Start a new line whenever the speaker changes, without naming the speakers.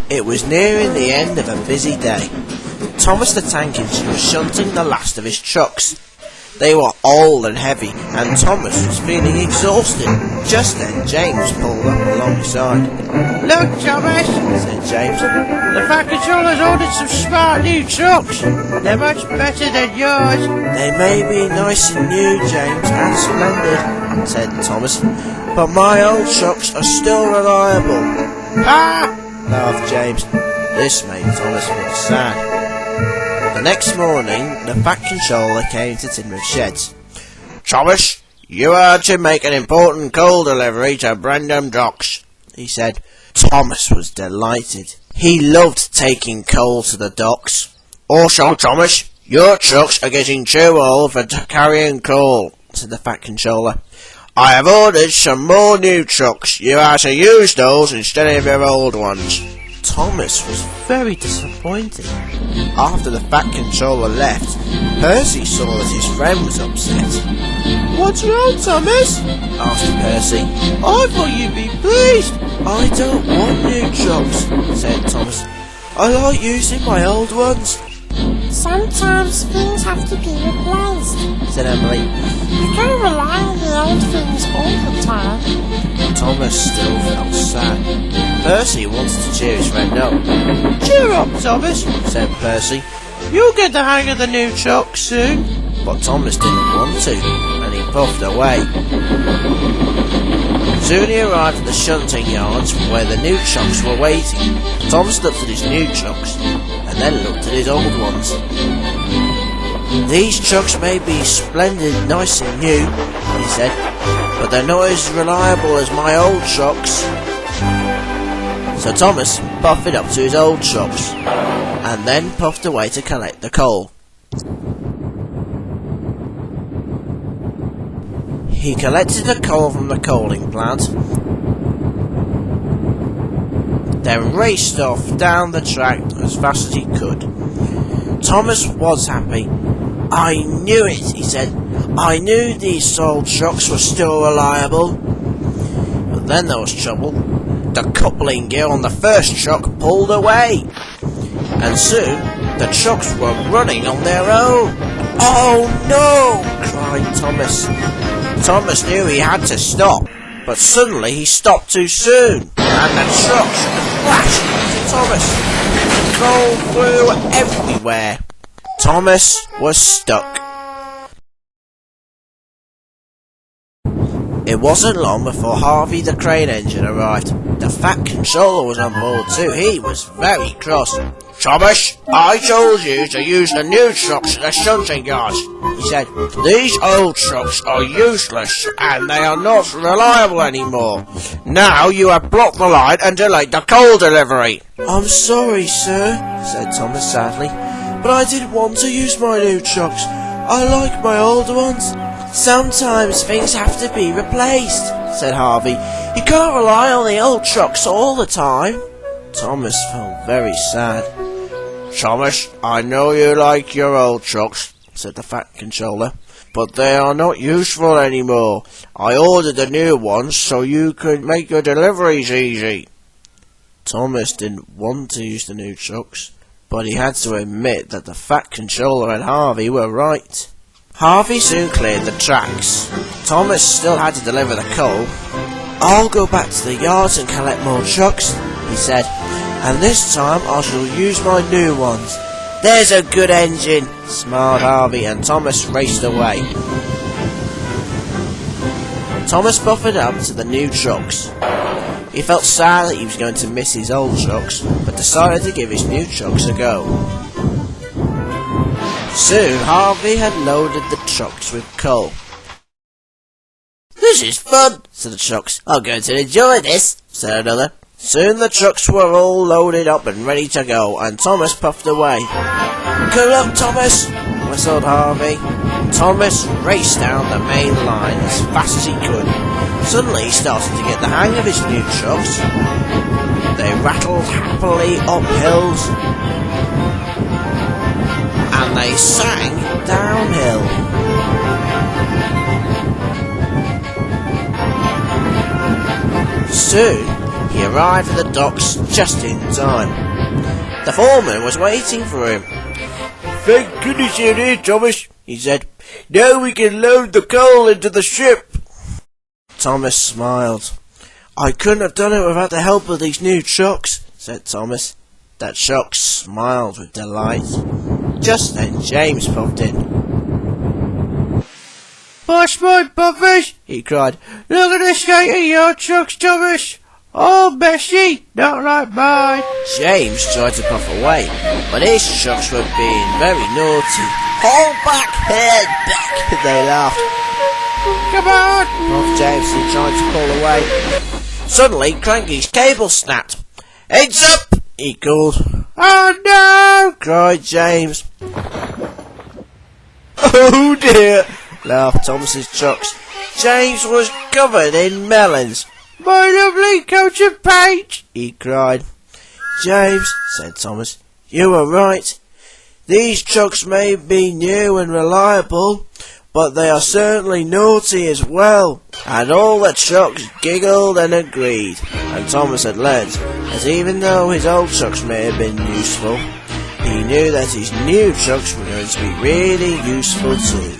It was nearing the end of a busy day. Thomas the Tank Engine was shunting the last of his trucks. They were old and heavy, and Thomas was feeling exhausted. Just then James pulled up alongside.
"Look, Thomas,"
said James.
"the Fat Controller's ordered some smart new trucks. They're much better than yours."
"They may be nice and new, James, and splendid," said Thomas, "but my old trucks are still reliable."
"Ah!"
laughed James. This made Thomas feel sad. The next morning, the Fat Controller came to Tinmouth Sheds. "Thomas, you are to make an important coal delivery to Brendam Docks," he said. Thomas was delighted. He loved taking coal to the docks. "Also, Thomas, your trucks are getting too old for carrying coal," said the Fat Controller. "I have ordered some more new trucks. You are to use those instead of your old ones." Thomas was very disappointed. After the Fat Controller left, Percy saw that his friend was upset.
"What's wrong, Thomas?"
asked Percy.
"I thought you'd be pleased."
"I don't want new trucks," said Thomas. "I like using my old ones."
"Sometimes things have to be replaced,"
said Emily.
"You can't rely on the old things all the time."
Thomas still felt sad. Percy wanted to cheer his friend up.
"Cheer up, Thomas,"
said Percy.
"You'll get the hang of the new trucks soon."
But Thomas didn't want to, and he puffed away. Soon he arrived at the shunting yards where the new trucks were waiting. Thomas looked at his new trucks, and then looked at his old ones. "These trucks may be splendid, nice and new," he said, "but they're not as reliable as my old trucks." So Thomas puffed up to his old trucks, and then puffed away to collect the coal. He collected the coal from the coaling plant, then raced off down the track as fast as he could. Thomas was happy. "I knew it," he said. "I knew these old trucks were still reliable." But then there was trouble. The coupling gear on the first truck pulled away, and soon the trucks were running on their own. "Oh no!" cried Thomas. Thomas knew he had to stop, but suddenly he stopped too soon, and the trucks crashed into Thomas. Coal flew everywhere. Thomas was stuck. It wasn't long before Harvey the crane engine arrived. The Fat Controller was on board too. He was very cross. "Thomas, I told you to use the new trucks at the shunting yards," he said. "These old trucks are useless, and they are not reliable anymore. Now you have blocked the line and delayed the coal delivery." "I'm sorry, sir," said Thomas sadly, "but I didn't want to use my new trucks. I like my old ones." "Sometimes things have to be replaced," said Harvey. "You can't rely on the old trucks all the time." Thomas felt very sad. "Thomas, I know you like your old trucks," said the Fat Controller, "but they are not useful anymore. I ordered the new ones so you could make your deliveries easy." Thomas didn't want to use the new trucks, but he had to admit that the Fat Controller and Harvey were right. Harvey soon cleared the tracks. Thomas still had to deliver the coal. "I'll go back to the yards and collect more trucks," he said, "and this time I shall use my new ones." "There's a good engine," smiled Harvey, and Thomas raced away. Thomas buffered up to the new trucks. He felt sad that he was going to miss his old trucks, but decided to give his new trucks a go. Soon Harvey had loaded the trucks with coal. "This is fun," said the trucks. "I'm going to enjoy this," said another. Soon the trucks were all loaded up and ready to go, and Thomas puffed away. "Good luck, Thomas," whistled Harvey. Thomas raced down the main line as fast as he could. Suddenly he started to get the hang of his new trucks. They rattled happily up hills, and they sang downhill. Soon He arrived at the docks just in time. The foreman was waiting for him. "Thank goodness you're here, Thomas," he said. "Now we can load the coal into the ship." Thomas smiled. "I couldn't have done it without the help of these new trucks," said Thomas. The trucks smiled with delight. Just then James popped in.
"Bust my buffers!" he cried. "Look at the state of your trucks, Thomas! All messy, not like mine."
James tried to puff away, but his trucks were being very naughty. "Hold back, head back," they laughed.
"Come on!"
Puffed James and tried to pull away. Suddenly Cranky's cable snapped. "Heads up!" he called.
"Oh no!"
cried James. "Oh dear!" laughed Thomas's trucks. James was covered in melons.
"My lovely coat of paint!"
he cried. "James," said Thomas, "you were right. These trucks may be new and reliable, but they are certainly naughty as well." And all the trucks giggled and agreed, and Thomas had learnt that even though his old trucks may have been useful, he knew that his new trucks were going to be really useful too.